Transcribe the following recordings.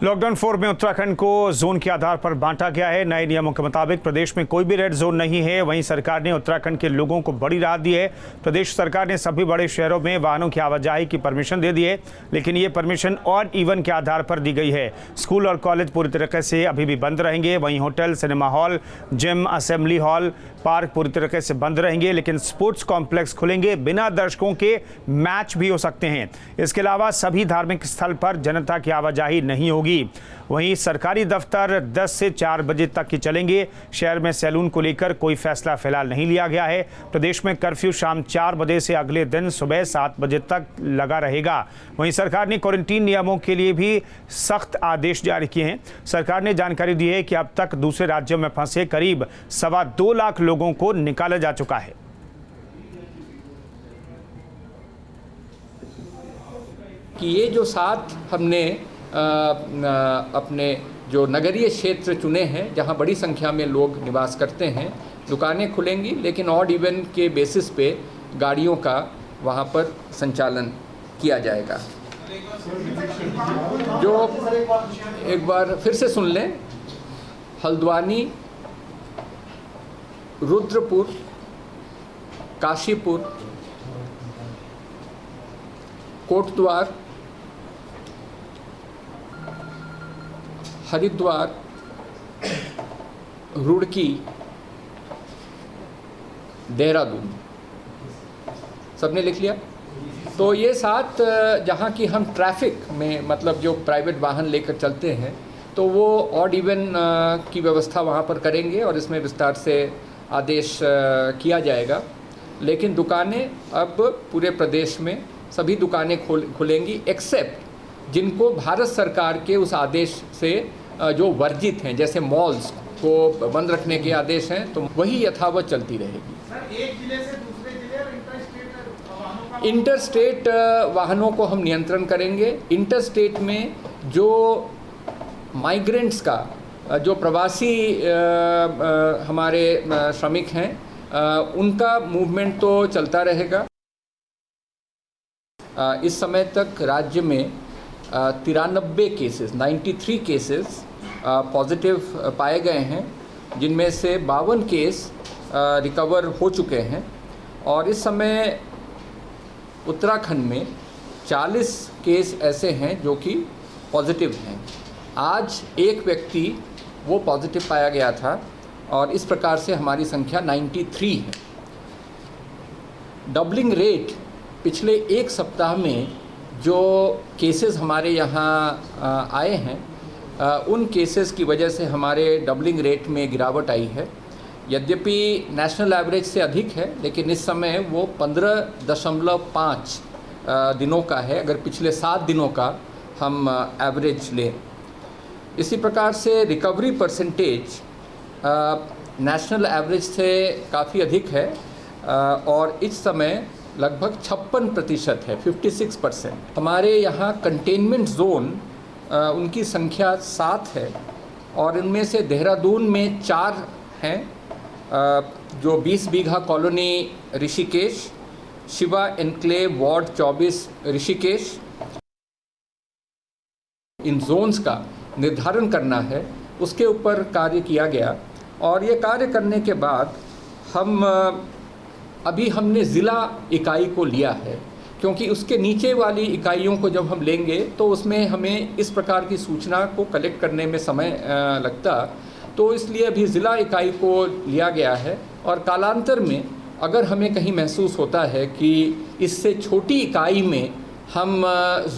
Lockdown 4 में उत्तराखंड को zone के आधार पर बांटा गया है। नए नियमों के मुताबिक प्रदेश में कोई भी रेड जोन नहीं है। वहीं सरकार ने उत्तराखंड के लोगों को बड़ी राहत दी है। प्रदेश सरकार ने सभी बड़े शहरों में वाहनों की आवाजाही की परमिशन दे दी है, लेकिन ये परमिशन ऑड इवन के आधार पर दी गई है। स्कूल और कॉलेज पूरी तरीके से अभी भी बंद रहेंगे। वहीं hotel, cinema hall, gym, assembly hall, park पूरी तरीके से बंद रहेंगे, लेकिन स्पोर्ट्स कॉम्प्लेक्स खुलेंगे। बिना दर्शकों के मैच भी हो सकते हैं। इसके अलावा सभी धार्मिक स्थल पर जनता की आवाजाही नहीं होगी। वहीं सरकारी दफ्तर 10 से 4 बजे तक ही चलेंगे। शहर में सैलून को लेकर कोई फैसला फिलहाल नहीं लिया गया है। प्रदेश में कर्फ्यू शाम 4 बजे से अगले दिन सुबह 7 बजे तक लगा रहेगा। वहीं सरकार ने क्वारंटीन नियमों के लिए भी सख्त आदेश जारी किए हैं। सरकार ने जानकारी दी है कि अब तक दूसरे राज्यों में फंसे करीब 2.25 लाख लोगों को निकाला जा चुका है। कि ये जो 7 हमने अपने जो नगरीय क्षेत्र चुने हैं, जहां बड़ी संख्या में लोग निवास करते हैं, दुकानें खुलेंगी, लेकिन ऑड इवन के बेसिस पे गाड़ियों का वहां पर संचालन किया जाएगा। जो एक बार फिर से सुन लें, हल्द्वानी, रुद्रपुर, काशीपुर, कोटद्वार, हरिद्वार, रुड़की, देहरादून, सबने लिख लिया। तो ये 7 जहाँ की हम ट्रैफिक में, मतलब जो प्राइवेट वाहन लेकर चलते हैं, तो वो ऑड इवन की व्यवस्था वहाँ पर करेंगे और इसमें विस्तार से आदेश किया जाएगा। लेकिन दुकानें अब पूरे प्रदेश में सभी दुकानें खुलेंगी, एक्सेप्ट जिनको भारत सरकार के उस आदेश से जो वर्जित हैं, जैसे मॉल्स को बंद रखने के आदेश हैं, तो वही यथावत चलती रहेगी। सर, एक जिले से दूसरे जिले और इंटरस्टेट वाहनों को हम नियंत्रण करेंगे। इंटरस्टेट में जो माइग्रेंट्स का, जो प्रवासी हमारे श्रमिक हैं, उनका मूवमेंट तो चलता रहेगा। इस समय तक राज्य में 93 केसेस पॉजिटिव पाए गए हैं, जिनमें से 52 केस रिकवर हो चुके हैं। और इस समय उत्तराखंड में 40 केस ऐसे हैं जो कि पॉजिटिव हैं। आज एक व्यक्ति वो पॉजिटिव पाया गया था और इस प्रकार से हमारी संख्या 93 है। डबलिंग रेट पिछले एक सप्ताह में जो केसेस हमारे यहाँ आए हैं, उन केसेस की वजह से हमारे डबलिंग रेट में गिरावट आई है। यद्यपि नेशनल एवरेज से अधिक है, लेकिन इस समय वो 15.5 दिनों का है, अगर पिछले 7 दिनों का हम एवरेज लें। इसी प्रकार से रिकवरी परसेंटेज नेशनल एवरेज से काफ़ी अधिक है और इस समय लगभग 56% है, 56%। हमारे यहाँ कंटेनमेंट जोन उनकी संख्या 7 है और इनमें से देहरादून में 4 हैं, जो 20 बीघा colony Rishikesh, Shiva enclave ward 24 Rishikesh. इन जोन्स का निर्धारण करना है, उसके ऊपर कार्य किया गया और ये कार्य करने के बाद अभी हमने ज़िला इकाई को लिया है, क्योंकि उसके नीचे वाली इकाइयों को जब हम लेंगे तो उसमें हमें इस प्रकार की सूचना को कलेक्ट करने में समय लगता, तो इसलिए अभी ज़िला इकाई को लिया गया है। और कालांतर में अगर हमें कहीं महसूस होता है कि इससे छोटी इकाई में हम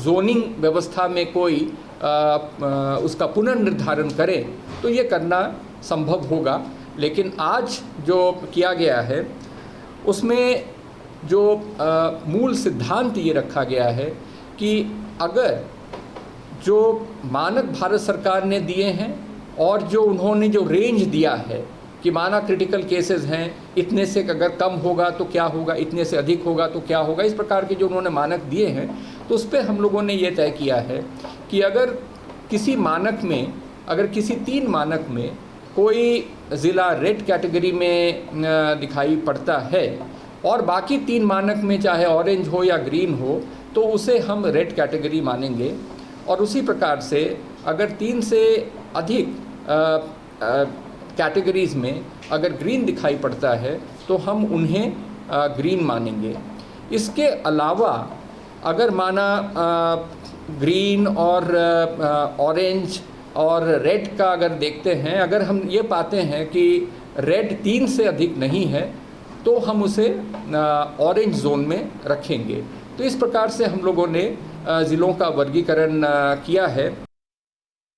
जोनिंग व्यवस्था में कोई उसका पुनर्निर्धारण करें तो ये करना संभव होगा। लेकिन आज जो किया गया है उसमें जो मूल सिद्धांत ये रखा गया है कि अगर जो मानक भारत सरकार ने दिए हैं और जो उन्होंने जो रेंज दिया है कि माना क्रिटिकल केसेस हैं, इतने से अगर कम होगा तो क्या होगा, इतने से अधिक होगा तो क्या होगा, इस प्रकार के जो उन्होंने मानक दिए हैं, तो उस पर हम लोगों ने ये तय किया है कि अगर किसी मानक में, अगर किसी 3 मानक में कोई ज़िला रेड कैटेगरी में दिखाई पड़ता है और बाकी 3 मानक में चाहे ऑरेंज हो या ग्रीन हो, तो उसे हम रेड कैटेगरी मानेंगे। और उसी प्रकार से अगर 3 से अधिक कैटेगरीज़ में अगर ग्रीन दिखाई पड़ता है तो हम उन्हें ग्रीन मानेंगे। इसके अलावा अगर माना ग्रीन और ऑरेंज और रेड का अगर देखते हैं, अगर हम ये पाते हैं कि रेड 3 से अधिक नहीं है तो हम उसे ऑरेंज जोन में रखेंगे। तो इस प्रकार से हम लोगों ने ज़िलों का वर्गीकरण किया है।